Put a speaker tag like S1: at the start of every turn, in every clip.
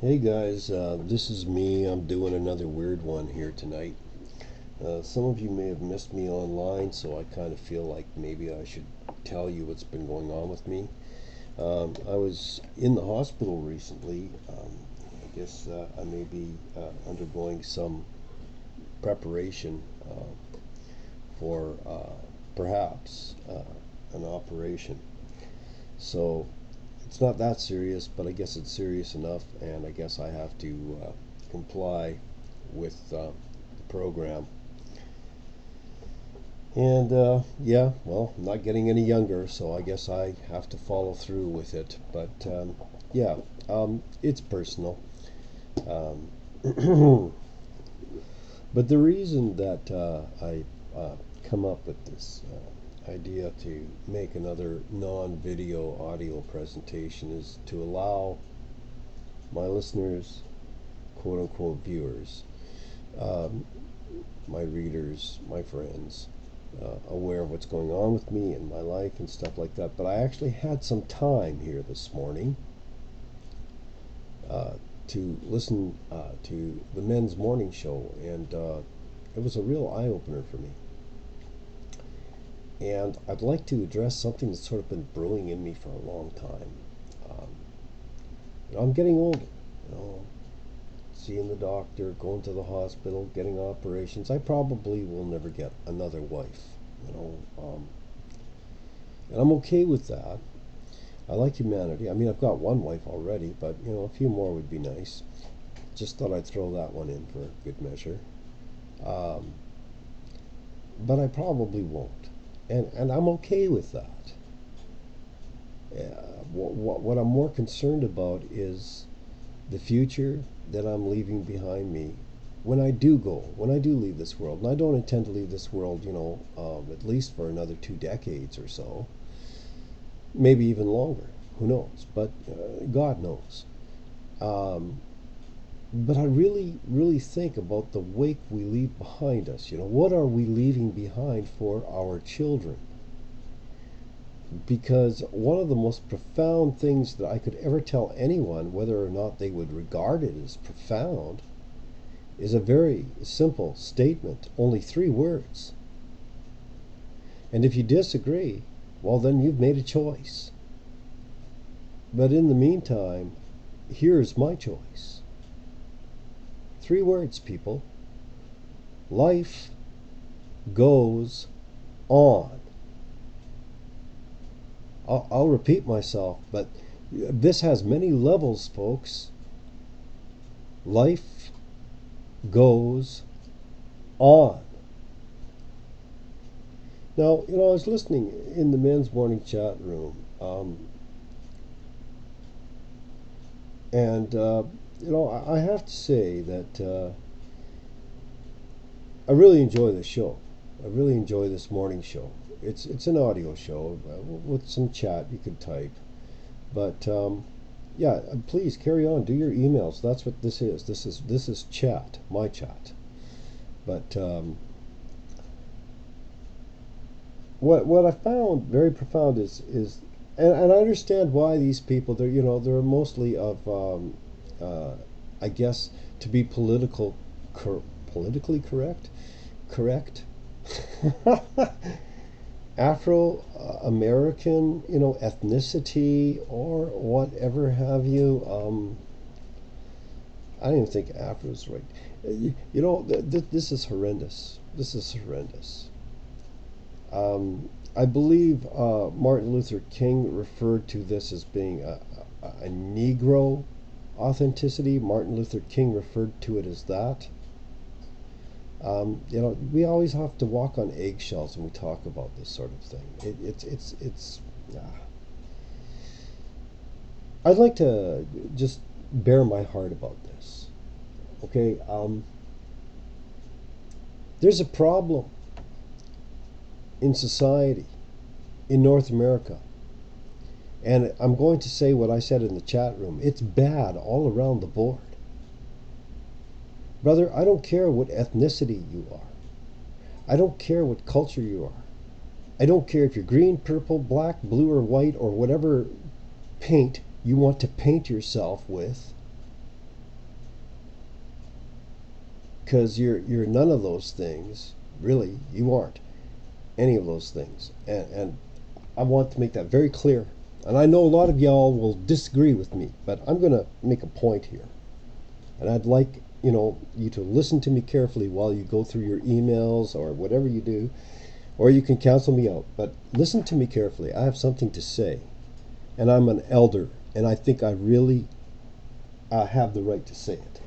S1: Hey guys, this is me. I'm doing another weird one here tonight. Some of you may have missed me online, so I kind of feel like maybe I should tell you what's been going on with me. I was in the hospital recently. I guess I may be undergoing some preparation for perhaps an operation. So it's not that serious, but I guess it's serious enough, and I guess I have to comply with the program. And yeah, well, I'm not getting any younger, so I guess I have to follow through with it. But yeah, it's personal. Um, but the reason that I come up with this idea to make another non-video audio presentation is to allow my listeners, quote unquote viewers, um, my readers, my friends, aware of what's going on with me and my life and stuff like that. But I actually had some time here this morning uh, to listen to the men's morning show, and it was a real eye opener for me. And I'd like to address something that's sort of been brewing in me for a long time. Um, I'm getting older, you know, seeing the doctor, going to the hospital, getting operations. I probably will never get another wife, you know, and I'm okay with that. I like humanity. I mean, I've got one wife already, but a few more would be nice. Just thought I'd throw that one in for good measure. Um, but I probably won't, and I'm okay with that. What I'm more concerned about is the future that I'm leaving behind me when I do go, when I do leave this world. And I don't intend to leave this world, at least for another 2 decades or so, maybe even longer. Who knows? But God knows. Um, but I really, really think about the wake we leave behind us. What are we leaving behind for our children? Because one of the most profound things that I could ever tell anyone, whether or not they would regard it as profound, is a very simple statement, only 3 words. And if you disagree, well, then you've made a choice. But in the meantime, here's my choice. 3 words, people. Life goes on. I'll repeat myself, but this has many levels, folks. Life goes on. Now, I was listening in the men's morning chat room, and I have to say that I really enjoy this show. I really enjoy this morning show. It's an audio show with some chat you could type, but yeah, please carry on. Do your emails. That's what this is. This is chat, my chat. But what I found very profound is and I understand why these people they're mostly of I guess to be politically correct Afro American ethnicity or whatever have you. I don't even think Afro is right. This is horrendous. This is horrendous. I believe Martin Luther King referred to this as being a Negro authenticity. Martin Luther King referred to it as that. We always have to walk on eggshells when we talk about this sort of thing. It's. I'd like to just bare my heart about this. Okay, there's a problem in society in North America. And I'm going to say what I said in the chat room. It's bad all around the board. Brother, I don't care what ethnicity you are. I don't care what culture you are. I don't care if you're green, purple, black, blue, or white, or whatever paint you want to paint yourself with. because you're none of those things. Really, you aren't any of those things, and I want to make that very clear. And I know a lot of y'all will disagree with me, but I'm going to make a point here. And I'd like, you to listen to me carefully while you go through your emails or whatever you do, or you can cancel me out. But listen to me carefully. I have something to say, and I'm an elder, and I think I really have the right to say it.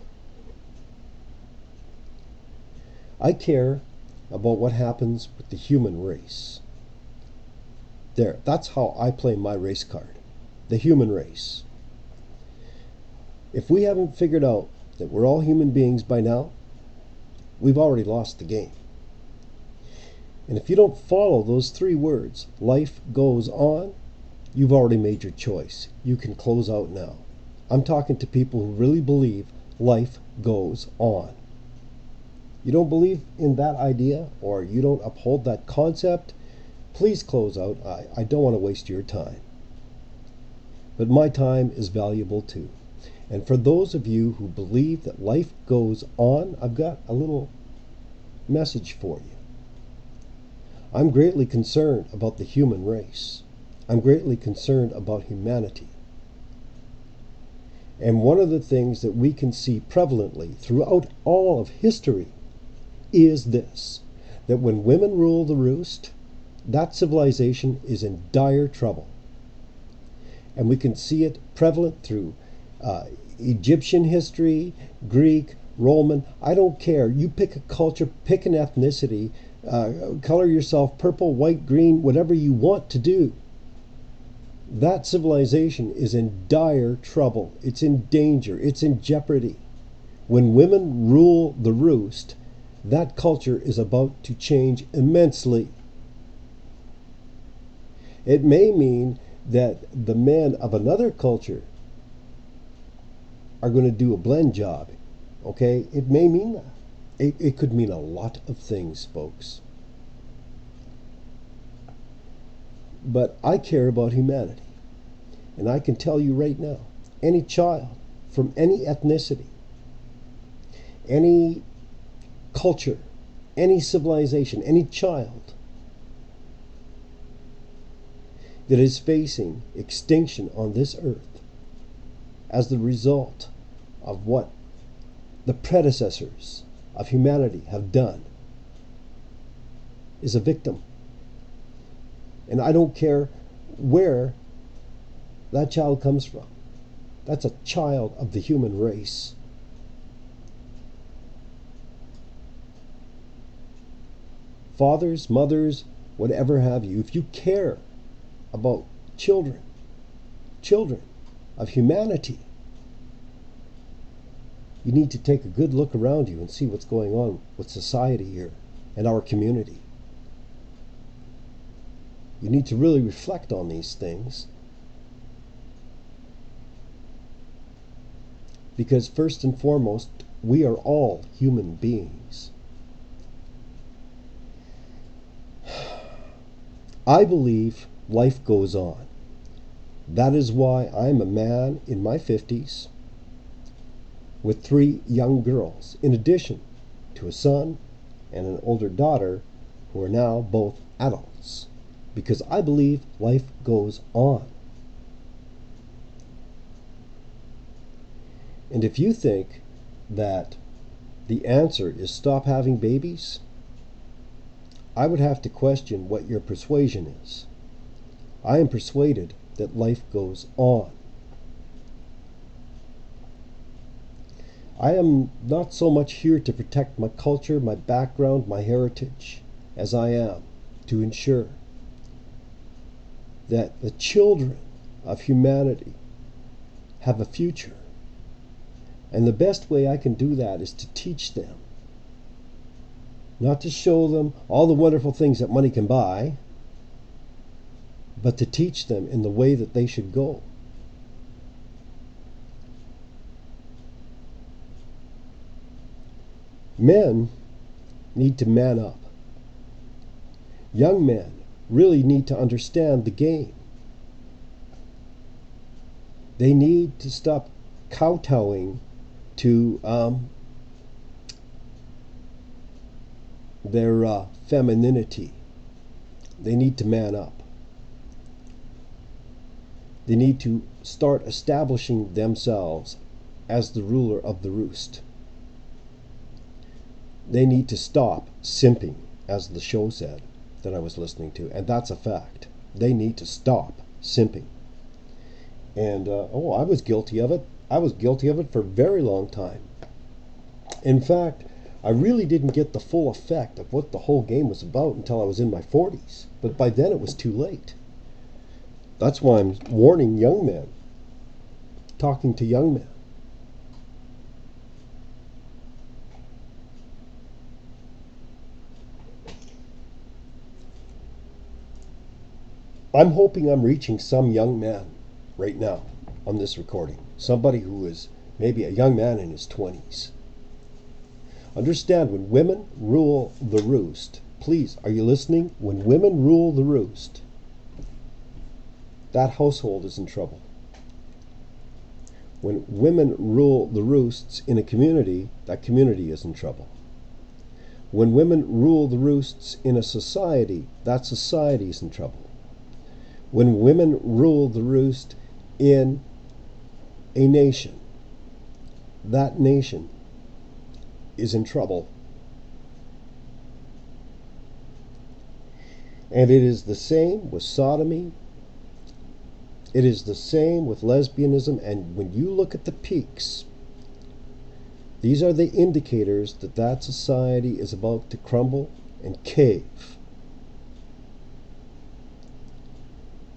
S1: I care about what happens with the human race. There, that's how I play my race card. The human race. If we haven't figured out that we're all human beings by now, we've already lost the game. And if you don't follow those 3 words, life goes on, you've already made your choice. You can close out now. I'm talking to people who really believe life goes on. You don't believe in that idea, or you don't uphold that concept, please close out. I don't want to waste your time. But my time is valuable too. And for those of you who believe that life goes on, I've got a little message for you. I'm greatly concerned about the human race. I'm greatly concerned about humanity. And one of the things that we can see prevalently throughout all of history is this, that when women rule the roost, that civilization is in dire trouble. And we can see it prevalent through Egyptian history, Greek, Roman. I don't care. You pick a culture, pick an ethnicity, color yourself purple, white, green, whatever you want to do. That civilization is in dire trouble. It's in danger. It's in jeopardy. When women rule the roost, that culture is about to change immensely. It may mean that the men of another culture are going to do a blend job. Okay? It may mean that. It could mean a lot of things, folks. But I care about humanity. And I can tell you right now, any child from any ethnicity, any culture, any civilization, any child that is facing extinction on this earth as the result of what the predecessors of humanity have done is a victim. And I don't care where that child comes from. That's a child of the human race. Fathers, mothers, whatever have you, if you care about children of humanity, you need to take a good look around you and see what's going on with society here and our community. You need to really reflect on these things, because first and foremost, we are all human beings. I believe life goes on. That is why I'm a man in my 50s with 3 young girls, in addition to a son and an older daughter who are now both adults, because I believe life goes on. And if you think that the answer is stop having babies, I would have to question what your persuasion is. I am persuaded that life goes on. I am not so much here to protect my culture, my background, my heritage, as I am to ensure that the children of humanity have a future. And the best way I can do that is to teach them. Not to show them all the wonderful things that money can buy, but to teach them in the way that they should go. Men need to man up. Young men really need to understand the game. They need to stop kowtowing to their femininity. They need to man up. They need to start establishing themselves as the ruler of the roost. They need to stop simping, as the show said that I was listening to, and that's a fact. They need to stop simping. And, I was guilty of it. I was guilty of it for a very long time. In fact, I really didn't get the full effect of what the whole game was about until I was in my 40s. But by then it was too late. That's why I'm warning young men, talking to young men. I'm hoping I'm reaching some young man right now on this recording. Somebody who is maybe a young man in his 20s. Understand, when women rule the roost, please, are you listening? When women rule the roost, that household is in trouble. When women rule the roosts in a community, that community is in trouble. When women rule the roosts in a society, that society is in trouble. When women rule the roost in a nation, that nation is in trouble. And it is the same with sodomy. It is the same with lesbianism. And when you look at the peaks, these are the indicators that that society is about to crumble and cave.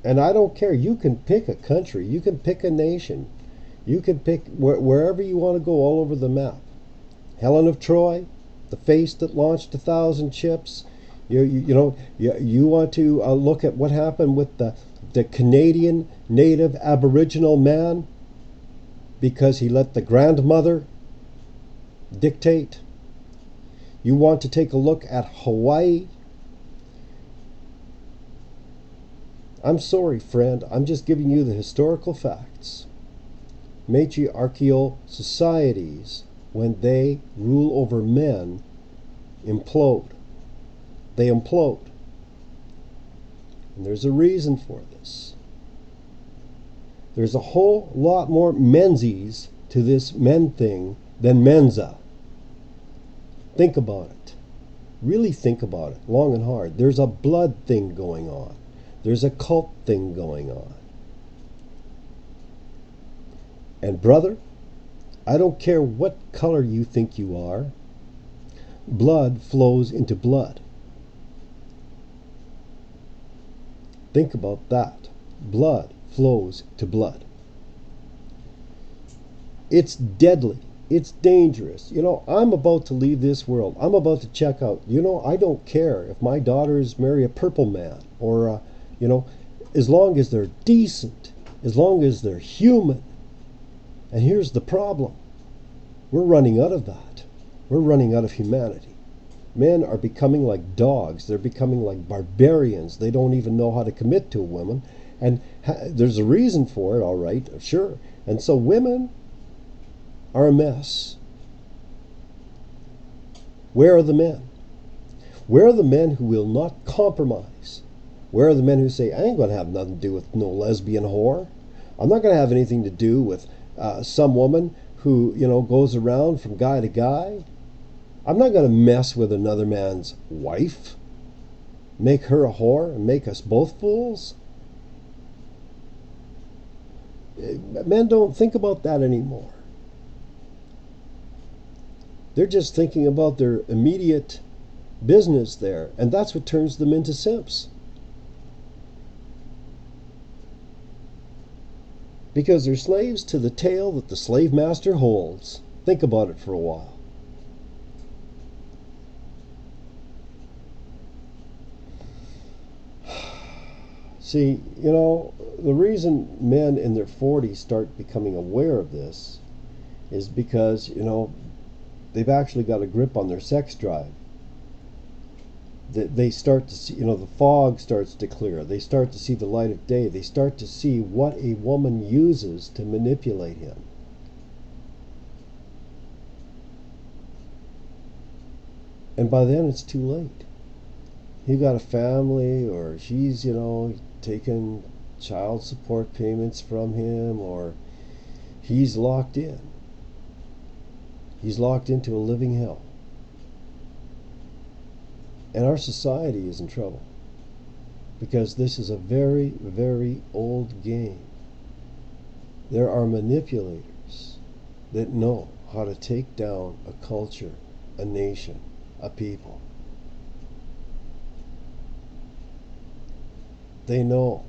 S1: And I don't care. You can pick a country. You can pick a nation. You can pick wherever you want to go all over the map. Helen of Troy, the face that launched 1,000 ships. You want to look at what happened with the Canadian native Aboriginal man because he let the grandmother dictate. You want to take a look at Hawaii. I'm sorry, friend. I'm just giving you the historical facts. Matriarchal societies, when they rule over men, implode. They implode. And there's a reason for this. There's a whole lot more Menzies to this men thing than Mensa. Think about it. Really think about it, long and hard. There's a blood thing going on. There's a cult thing going on. And brother, I don't care what color you think you are, blood flows into blood. Think about that. Blood flows to blood. It's deadly. It's dangerous. I'm about to leave this world. I'm about to check out. I don't care if my daughters marry a purple man or, as long as they're decent, as long as they're human. And here's the problem. We're running out of that. We're running out of humanity. Men are becoming like dogs. They're becoming like barbarians. They don't even know how to commit to a woman. And there's a reason for it, all right, sure. And so women are a mess. Where are the men? Where are the men who will not compromise? Where are the men who say, I ain't going to have nothing to do with no lesbian whore. I'm not going to have anything to do with some woman who, goes around from guy to guy. I'm not going to mess with another man's wife, make her a whore, and make us both fools. Men don't think about that anymore. They're just thinking about their immediate business there, and that's what turns them into simps. Because they're slaves to the tail that the slave master holds. Think about it for a while. See, the reason men in their 40s start becoming aware of this is because, they've actually got a grip on their sex drive. They start to see, the fog starts to clear. They start to see the light of day. They start to see what a woman uses to manipulate him. And by then it's too late. He got a family, or she's, taking child support payments from him, or he's locked in. He's locked into a living hell. And our society is in trouble because this is a very, very old game. There are manipulators that know how to take down a culture, a nation, a people. They know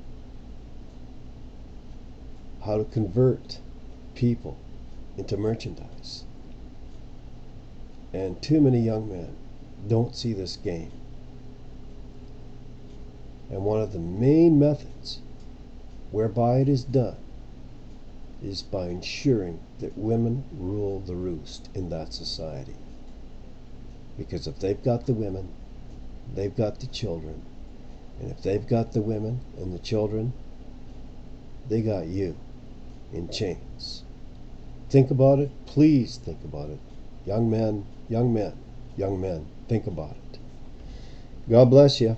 S1: how to convert people into merchandise. And too many young men don't see this game. And one of the main methods whereby it is done is by ensuring that women rule the roost in that society. Because if they've got the women, they've got the children. And if they've got the women and the children, they got you in chains. Think about it. Please think about it. Young men, young men, young men, think about it. God bless you.